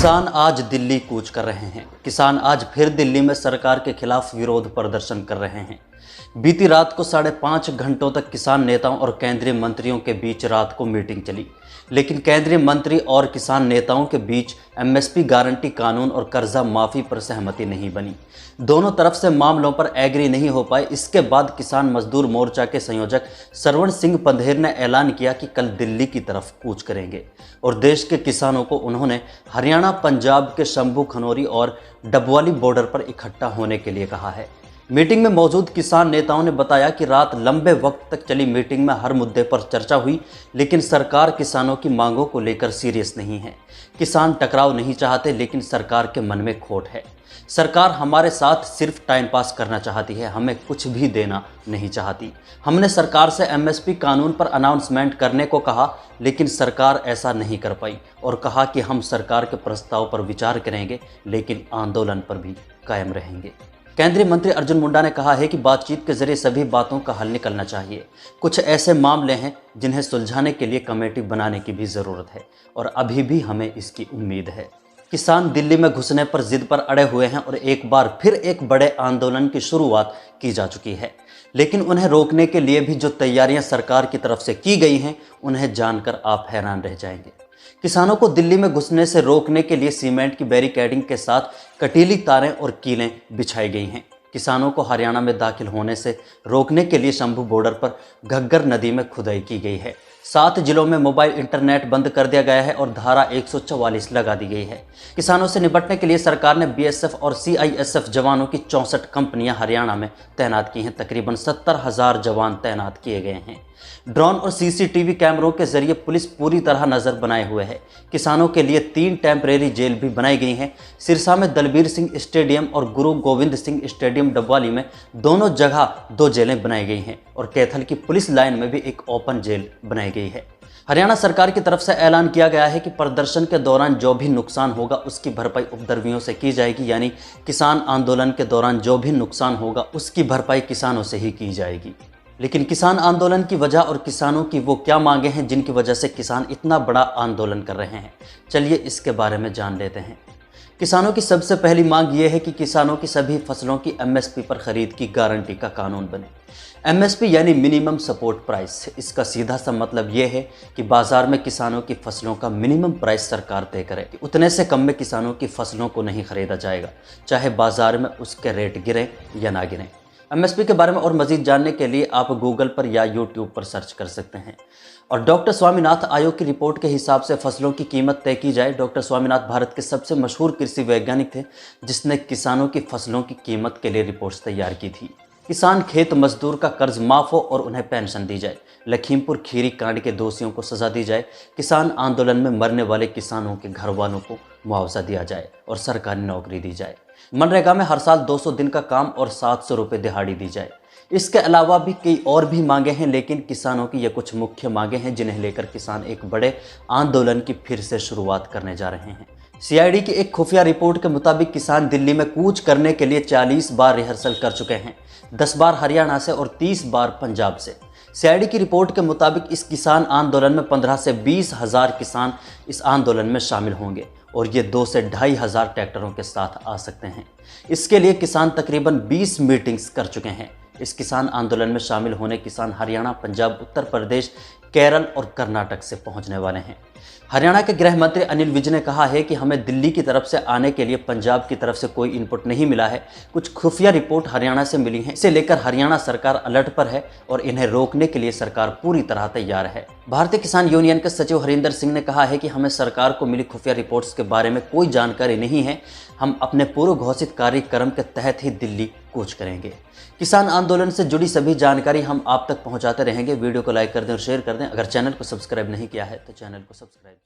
किसान आज दिल्ली कूच कर रहे हैं। किसान आज फिर दिल्ली में सरकार के खिलाफ विरोध प्रदर्शन कर रहे हैं। बीती रात को 5.5 घंटों तक किसान नेताओं और केंद्रीय मंत्रियों के बीच रात को मीटिंग चली, लेकिन केंद्रीय मंत्री और किसान नेताओं के बीच एमएसपी गारंटी कानून और कर्जा माफी पर सहमति नहीं बनी। दोनों तरफ से मामलों पर एग्री नहीं हो पाए। इसके बाद किसान मजदूर मोर्चा के संयोजक सरवण सिंह पंधेर ने ऐलान किया कि कल दिल्ली की तरफ कूच करेंगे और देश के किसानों को उन्होंने हरियाणा, पंजाब के शंभू खनौरी और डबवाली बॉर्डर पर इकट्ठा होने के लिए कहा है। मीटिंग में मौजूद किसान नेताओं ने बताया कि रात लंबे वक्त तक चली मीटिंग में हर मुद्दे पर चर्चा हुई, लेकिन सरकार किसानों की मांगों को लेकर सीरियस नहीं है। किसान टकराव नहीं चाहते, लेकिन सरकार के मन में खोट है। सरकार हमारे साथ सिर्फ टाइम पास करना चाहती है, हमें कुछ भी देना नहीं चाहती। हमने सरकार से एमएसपी कानून पर अनाउंसमेंट करने को कहा, लेकिन सरकार ऐसा नहीं कर पाई और कहा कि हम सरकार के प्रस्ताव पर विचार करेंगे, लेकिन आंदोलन पर भी कायम रहेंगे। केंद्रीय मंत्री अर्जुन मुंडा ने कहा है कि बातचीत के जरिए सभी बातों का हल निकलना चाहिए। कुछ ऐसे मामले हैं जिन्हें सुलझाने के लिए कमेटी बनाने की भी ज़रूरत है और अभी भी हमें इसकी उम्मीद है। किसान दिल्ली में घुसने पर जिद पर अड़े हुए हैं और एक बार फिर एक बड़े आंदोलन की शुरुआत की जा चुकी है, लेकिन उन्हें रोकने के लिए भी जो तैयारियां सरकार की तरफ से की गई हैं, उन्हें जानकर आप हैरान रह जाएंगे। किसानों को दिल्ली में घुसने से रोकने के लिए सीमेंट की बैरिकेडिंग के साथ कटीली तारें और कीलें बिछाई गई हैं। किसानों को हरियाणा में दाखिल होने से रोकने के लिए शंभू बॉर्डर पर घग्गर नदी में खुदाई की गई है। 7 जिलों में मोबाइल इंटरनेट बंद कर दिया गया है और धारा 144 लगा दी गई है। किसानों से निपटने के लिए सरकार ने बीएसएफ और सीआईएसएफ जवानों की 64 कंपनियां हरियाणा में तैनात की हैं। तकरीबन 70,000 जवान तैनात किए गए हैं। ड्रोन और सीसीटीवी कैमरों के जरिए पुलिस पूरी तरह नजर बनाए हुए है। किसानों के लिए 3 टेम्परेरी जेल भी बनाई गई हैं। सिरसा में दलबीर सिंह स्टेडियम और गुरु गोविंद सिंह स्टेडियम डबवाली में दोनों जगह 2 जेलें बनाई गई हैं और कैथल की पुलिस लाइन में भी एक ओपन जेल बनाई गई है। हरियाणा सरकार की तरफ से ऐलान किया गया है कि प्रदर्शन के दौरान जो भी नुकसान होगा उसकी भरपाई उपद्रवियों से की जाएगी, यानी किसान आंदोलन के दौरान जो भी नुकसान होगा उसकी भरपाई किसानों से ही की जाएगी। लेकिन किसान आंदोलन की वजह और किसानों की वो क्या मांगे हैं जिनकी वजह से किसान इतना बड़ा आंदोलन कर रहे हैं, चलिए इसके बारे में जान लेते हैं। किसानों की सबसे पहली मांग ये है कि किसानों की सभी फसलों की एमएसपी पर खरीद की गारंटी का कानून बने। एमएसपी यानी मिनिमम सपोर्ट प्राइस। इसका सीधा सा मतलब ये है कि बाजार में किसानों की फसलों का मिनिमम प्राइस सरकार तय करे। उतने से कम में किसानों की फसलों को नहीं खरीदा जाएगा, चाहे बाजार में उसके रेट गिरे या ना गिरे। एमएसपी के बारे में और मजीद जानने के लिए आप गूगल पर या यूट्यूब पर सर्च कर सकते हैं। और डॉक्टर स्वामीनाथन आयोग की रिपोर्ट के हिसाब से फसलों की कीमत तय की जाए। डॉक्टर स्वामीनाथन भारत के सबसे मशहूर कृषि वैज्ञानिक थे जिसने किसानों की फसलों की कीमत के लिए रिपोर्ट्स तैयार की थी। किसान खेत मजदूर का कर्ज माफ हो और उन्हें पेंशन दी जाए। लखीमपुर खीरी कांड के दोषियों को सजा दी जाए। किसान आंदोलन में मरने वाले किसानों के घर वालों को मुआवजा दिया जाए और सरकारी नौकरी दी जाए। मनरेगा में हर साल 200 दिन का काम और 700 रुपये दिहाड़ी दी जाए। इसके अलावा भी कई और भी मांगे हैं, लेकिन किसानों की ये कुछ मुख्य मांगे हैं जिन्हें लेकर किसान एक बड़े आंदोलन की फिर से शुरुआत करने जा रहे हैं। सीआईडी की एक खुफिया रिपोर्ट के मुताबिक किसान दिल्ली में कूच करने के लिए 40 बार रिहर्सल कर चुके हैं, 10 बार हरियाणा से और 30 बार पंजाब से। सीआईडी की रिपोर्ट के मुताबिक इस किसान आंदोलन में 15 से 20 हज़ार किसान इस आंदोलन में शामिल होंगे और ये 2 से 2.5 हज़ार ट्रैक्टरों के साथ आ सकते हैं। इसके लिए किसान तकरीबन 20 मीटिंग्स कर चुके हैं। इस किसान आंदोलन में शामिल होने किसान हरियाणा, पंजाब, उत्तर प्रदेश, केरल और कर्नाटक से पहुंचने वाले हैं। हरियाणा के गृह मंत्री अनिल विज ने कहा है कि हमें दिल्ली की तरफ से आने के लिए पंजाब की तरफ से कोई इनपुट नहीं मिला है। कुछ खुफिया रिपोर्ट हरियाणा से मिली है। इसे लेकर हरियाणा सरकार अलर्ट पर है और इन्हें रोकने के लिए सरकार पूरी तरह तैयार है। भारतीय किसान यूनियन के सचिव हरिंदर सिंह ने कहा है कि हमें सरकार को मिली खुफिया रिपोर्ट्स के बारे में कोई जानकारी नहीं है। हम अपने पूर्व घोषित कार्यक्रम के तहत ही दिल्ली कूच करेंगे। किसान आंदोलन से जुड़ी सभी जानकारी हम आप तक पहुंचाते रहेंगे। वीडियो को लाइक कर दें और शेयर कर दें। अगर चैनल को सब्सक्राइब नहीं किया है तो चैनल को सब्सक्राइब